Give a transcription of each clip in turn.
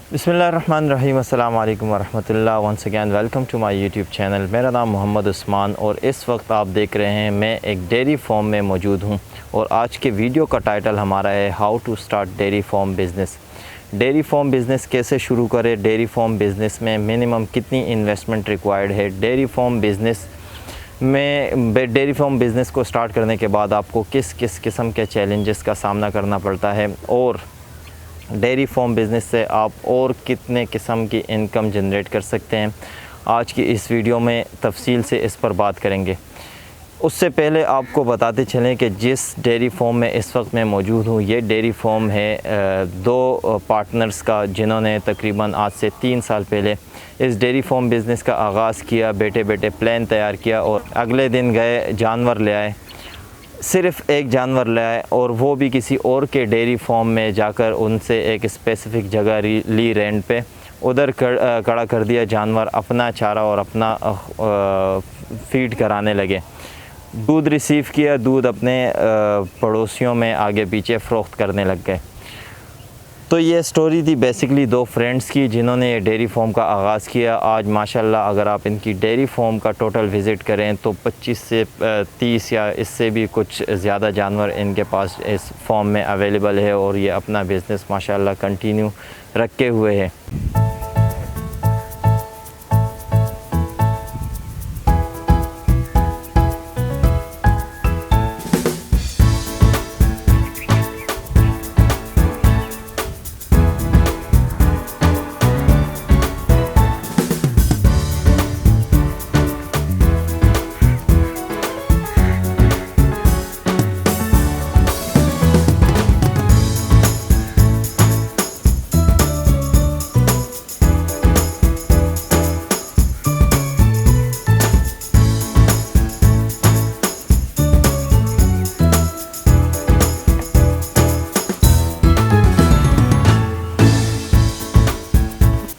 बिस्मिल्लाहिर्रहमानिर्रहीम। अस्सलाम वालेकुम वरहमतुल्लाह। Once again welcome to my YouTube channel. मेरा नाम मोहम्मद उस्मान और इस वक्त आप देख रहे हैं मैं एक डेयरी फार्म में मौजूद हूं और आज के वीडियो का टाइटल हमारा है how to start dairy farm business. Dairy farm business कैसे शुरू करें, डेयरी फार्म बिज़नेस में मिनिमम कितनी इन्वेस्टमेंट रिक्वायर्ड है, डेयरी फार्म बिज़नेस को स्टार्ट करने के बाद आपको किस किस किस्म के चैलेंजेस का सामना करना पड़ता है और डेयरी फार्म बिज़नेस से आप और कितने किस्म की इनकम जनरेट कर सकते हैं। आज की इस वीडियो में तफसील से इस पर बात करेंगे। उससे पहले आपको बताते चलें कि जिस डेयरी फार्म में इस वक्त मैं मौजूद हूँ, ये डेयरी फार्म है दो पार्टनर्स का, जिन्होंने तकरीबन आज से 3 साल पहले इस डेयरी फार्म बिज़नेस का आगाज़ किया। बेटे प्लान तैयार किया और अगले दिन गए, जानवर ले आए, सिर्फ़ एक जानवर ले आए और वो भी किसी और के डेयरी फार्म में जाकर उनसे एक स्पेसिफ़िक जगह ली रेंट पे, उधर खड़ा कर दिया जानवर, अपना चारा और अपना फीड कराने लगे। दूध रिसीव किया, दूध अपने पड़ोसियों में आगे पीछे फ़रोख्त करने लग गए। तो ये स्टोरी थी बेसिकली दो फ्रेंड्स की जिन्होंने ये डेयरी फार्म का आगाज़ किया। आज माशाल्लाह अगर आप इनकी डेयरी फार्म का टोटल विज़िट करें तो 25 से 30 या इससे भी कुछ ज़्यादा जानवर इनके पास इस फार्म में अवेलेबल है और ये अपना बिज़नेस माशाल्लाह कंटिन्यू रखे हुए है।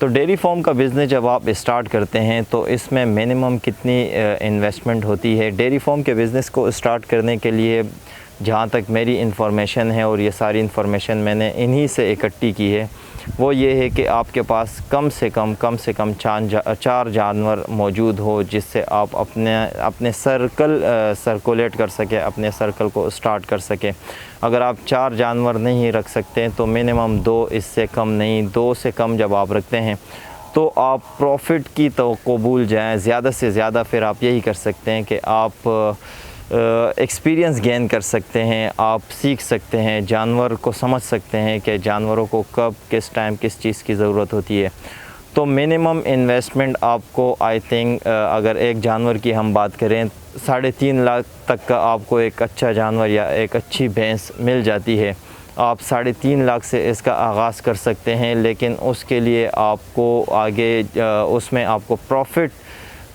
तो डेयरी फार्म का बिज़नेस जब आप स्टार्ट करते हैं तो इसमें मिनिमम कितनी इन्वेस्टमेंट होती है। डेयरी फार्म के बिज़नेस को स्टार्ट करने के लिए जहाँ तक मेरी इन्फॉर्मेशन है, और ये सारी इन्फॉर्मेशन मैंने इन्हीं से इकट्ठी की है, वो ये है कि आपके पास कम से कम 4 जानवर मौजूद हो, जिससे आप अपने सर्कुलेट कर सकें, अपने सर्कल को स्टार्ट कर सकें। अगर आप 4 जानवर नहीं रख सकते तो मिनिमम 2, इससे कम नहीं, 2 से कम जब आप रखते हैं तो आप प्रॉफिट की तो कबूल जाएँ। ज़्यादा से ज़्यादा फिर आप यही कर सकते हैं कि आप एक्सपीरियंस गेन कर सकते हैं, आप सीख सकते हैं, जानवर को समझ सकते हैं कि जानवरों को कब किस टाइम किस चीज़ की ज़रूरत होती है। तो मिनिमम इन्वेस्टमेंट आपको आई थिंक अगर एक जानवर की हम बात करें 3.5 लाख तक का आपको एक अच्छा जानवर या एक अच्छी भैंस मिल जाती है। आप 3.5 लाख से इसका आगाज़ कर सकते हैं, लेकिन उसके लिए आपको आगे उसमें आपको प्रॉफिट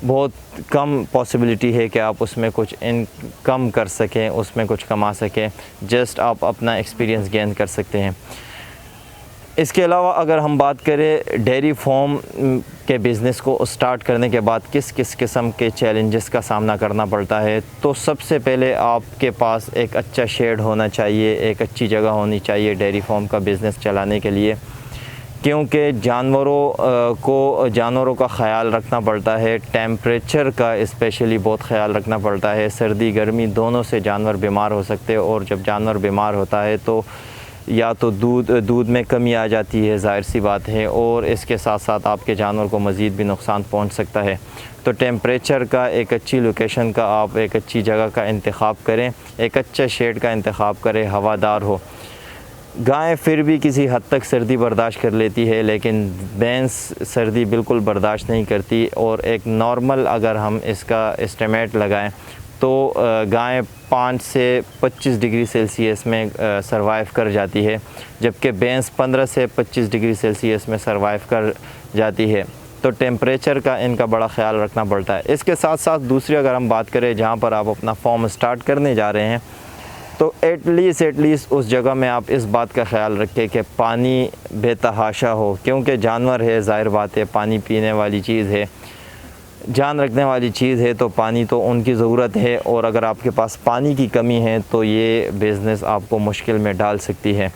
बहुत कम पॉसिबिलिटी है कि आप उसमें कुछ इनकम कर सकें, उसमें कुछ कमा सकें। जस्ट आप अपना एक्सपीरियंस गेन कर सकते हैं। इसके अलावा अगर हम बात करें डेयरी फार्म के बिज़नेस को स्टार्ट करने के बाद किस किस किस्म के चैलेंजेस का सामना करना पड़ता है, तो सबसे पहले आपके पास एक अच्छा शेड होना चाहिए, एक अच्छी जगह होनी चाहिए डेयरी फार्म का बिज़नेस चलाने के लिए, क्योंकि जानवरों का ख़याल रखना पड़ता है। टेम्परेचर का स्पेशली बहुत ख़याल रखना पड़ता है। सर्दी गर्मी दोनों से जानवर बीमार हो सकते हैं और जब जानवर बीमार होता है तो या तो दूध में कमी आ जाती है, ज़ाहिर सी बात है, और इसके साथ साथ आपके जानवर को मज़ीद भी नुकसान पहुंच सकता है। तो टेम्परेचर का, एक अच्छी लोकेशन का, आप एक अच्छी जगह का इंतखाब करें, एक अच्छा शेड का इंतखाब करें, हवादार हो। गाय फिर भी किसी हद तक सर्दी बर्दाश्त कर लेती है, लेकिन भैंस सर्दी बिल्कुल बर्दाश्त नहीं करती। और एक नॉर्मल अगर हम इसका एस्टिमेट लगाएं तो गाय 5 से 25 डिग्री सेल्सियस में सरवाइव कर जाती है, जबकि भैंस 15 से 25 डिग्री सेल्सियस में सरवाइव कर जाती है। तो टेम्परेचर का इनका बड़ा ख़याल रखना पड़ता है। इसके साथ साथ दूसरी अगर हम बात करें जहाँ पर आप अपना फार्म स्टार्ट करने जा रहे हैं, तो एटलीस्ट उस जगह में आप इस बात का ख़याल रखें कि पानी बेतहाशा हो, क्योंकि जानवर है, ज़ाहिर बात है, पानी पीने वाली चीज़ है, जान रखने वाली चीज़ है, तो पानी तो उनकी ज़रूरत है। और अगर आपके पास पानी की कमी है तो ये बिज़नेस आपको मुश्किल में डाल सकती है।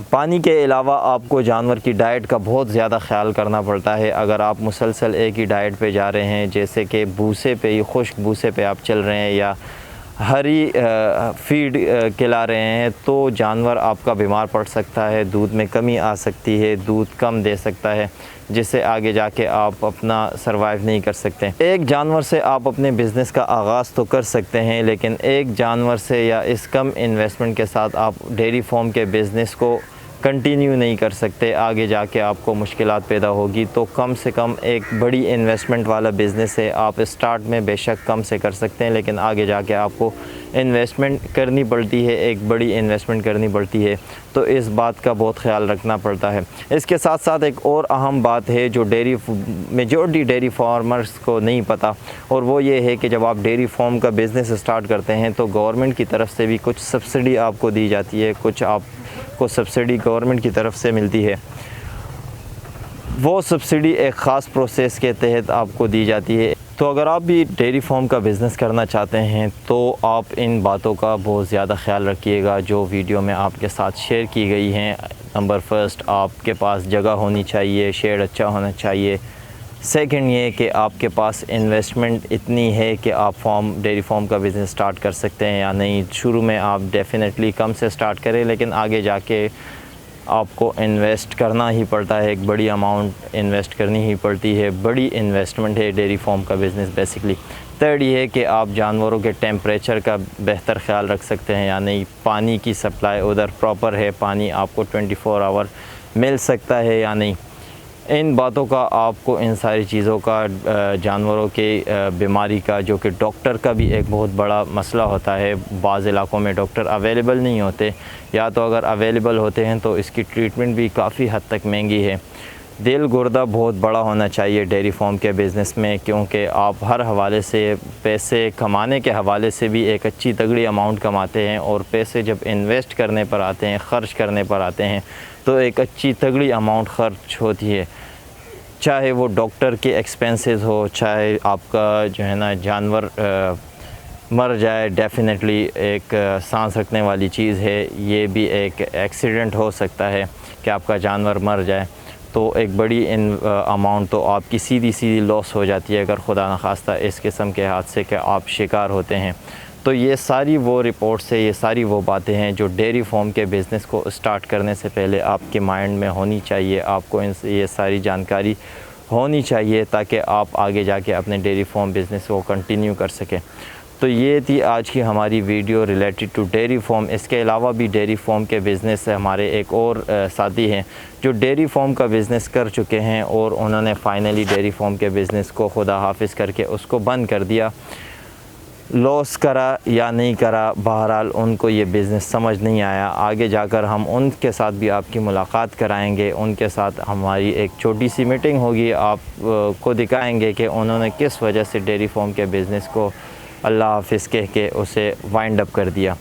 پانی کے علاوہ آپ کو جانور کی ڈائٹ کا بہت زیادہ خیال کرنا پڑتا ہے۔ اگر آپ مسلسل ایک ہی ڈائٹ پہ جا رہے ہیں، جیسے کہ بھوسے پہ ہی، خشک بھوسے پہ آپ چل رہے ہیں یا ہری فیڈ کھلا رہے ہیں، تو جانور آپ کا بیمار پڑ سکتا ہے، دودھ میں کمی آ سکتی ہے، دودھ کم دے سکتا ہے، جس سے آگے جا کے آپ اپنا سروائیو نہیں کر سکتے۔ ایک جانور سے آپ اپنے بزنس کا آغاز تو کر سکتے ہیں، لیکن ایک جانور سے یا اس کم انویسٹمنٹ کے ساتھ آپ ڈیری فارم کے بزنس کو کنٹینیو نہیں کر سکتے۔ آگے جا کے آپ کو مشکلات پیدا ہوگی، تو کم سے کم ایک بڑی انویسٹمنٹ والا بزنس ہے۔ آپ اسٹارٹ میں بے شک کم سے کر سکتے ہیں، لیکن آگے جا کے آپ کو انویسٹمنٹ کرنی پڑتی ہے، ایک بڑی انویسٹمنٹ کرنی پڑتی ہے، تو اس بات کا بہت خیال رکھنا پڑتا ہے۔ اس کے ساتھ ساتھ ایک اور اہم بات ہے جو میجورٹی ڈیری فارمرز کو نہیں پتہ، اور وہ یہ ہے کہ جب آپ ڈیری فارم کا بزنس اسٹارٹ کرتے ہیں تو گورنمنٹ کی طرف سے بھی کچھ سبسڈی آپ کو دی جاتی ہے، کچھ آپ کو سبسڈی گورنمنٹ کی طرف سے ملتی ہے۔ وہ سبسڈی ایک خاص پروسیس کے تحت آپ کو دی جاتی ہے۔ تو اگر آپ بھی ڈیری فارم کا بزنس کرنا چاہتے ہیں تو آپ ان باتوں کا بہت زیادہ خیال رکھیے گا جو ویڈیو میں آپ کے ساتھ شیئر کی گئی ہیں۔ نمبر فرسٹ، آپ کے پاس جگہ ہونی چاہیے، شیڈ اچھا ہونا چاہیے۔ سیکنڈ یہ کہ آپ کے پاس انویسٹمنٹ اتنی ہے کہ آپ ڈیری فارم کا بزنس سٹارٹ کر سکتے ہیں یا نہیں۔ شروع میں آپ ڈیفینیٹلی کم سے سٹارٹ کریں، لیکن آگے جا کے آپ کو انویسٹ کرنا ہی پڑتا ہے، ایک بڑی اماؤنٹ انویسٹ کرنی ہی پڑتی ہے، بڑی انویسٹمنٹ ہے ڈیری فارم کا بزنس بیسکلی۔ تھرڈ یہ ہے کہ آپ جانوروں کے ٹیمپریچر کا بہتر خیال رکھ سکتے ہیں یا نہیں، پانی کی سپلائی ادھر پراپر ہے، پانی آپ کو 24 آور مل سکتا ہے یا نہیں۔ ان باتوں کا آپ کو، ان ساری چیزوں کا، جانوروں کے بیماری کا، جو کہ ڈاکٹر کا بھی ایک بہت بڑا مسئلہ ہوتا ہے۔ بعض علاقوں میں ڈاکٹر اویلیبل نہیں ہوتے، یا تو اگر اویلیبل ہوتے ہیں تو اس کی ٹریٹمنٹ بھی کافی حد تک مہنگی ہے۔ دل گردہ بہت بڑا ہونا چاہیے ڈیری فارم کے بزنس میں، کیونکہ آپ ہر حوالے سے، پیسے کمانے کے حوالے سے بھی ایک اچھی تگڑی اماؤنٹ کماتے ہیں، اور پیسے جب انویسٹ کرنے پر آتے ہیں، خرچ کرنے پر آتے ہیں، تو ایک اچھی تگڑی اماؤنٹ خرچ ہوتی ہے۔ چاہے وہ ڈاکٹر کے ایکسپینسز ہو، چاہے آپ کا جو ہے نا جانور مر جائے، ڈیفینیٹلی ایک سانس رکھنے والی چیز ہے، یہ بھی ایک ایکسیڈنٹ ہو سکتا ہے کہ آپ کا جانور مر جائے، تو ایک بڑی اماؤنٹ تو آپ کی سیدھی لاس ہو جاتی ہے اگر خدا نخواستہ اس قسم کے حادثے کے آپ شکار ہوتے ہیں۔ تو یہ ساری وہ رپورٹس ہے، یہ ساری وہ باتیں ہیں جو ڈیری فارم کے بزنس کو اسٹارٹ کرنے سے پہلے آپ کے مائنڈ میں ہونی چاہیے، آپ کو یہ ساری جانکاری ہونی چاہیے، تاکہ آپ آگے جا کے اپنے ڈیری فارم بزنس کو کنٹینیو کر سکیں۔ تو یہ تھی آج کی ہماری video related to dairy farm. اس کے علاوہ بھی ڈیری فارم کے بزنس سے ہمارے ایک اور ساتھی ہیں جو ڈیری فارم کا بزنس کر چکے ہیں، اور انہوں نے فائنلی ڈیری فارم کے بزنس کو خدا حافظ کر کے اس کو بند کر دیا۔ لاس کرا یا نہیں کرا، بہرحال ان کو یہ بزنس سمجھ نہیں آیا۔ آگے جا کر ہم ان کے ساتھ بھی آپ کی ملاقات کرائیں گے، ان کے ساتھ ہماری ایک چھوٹی سی میٹنگ ہوگی، آپ کو دکھائیں گے کہ انہوں نے کس وجہ سے ڈیری فارم کے بزنس کو اللہ حافظ کہہ کے اسے وائنڈ اپ کر دیا۔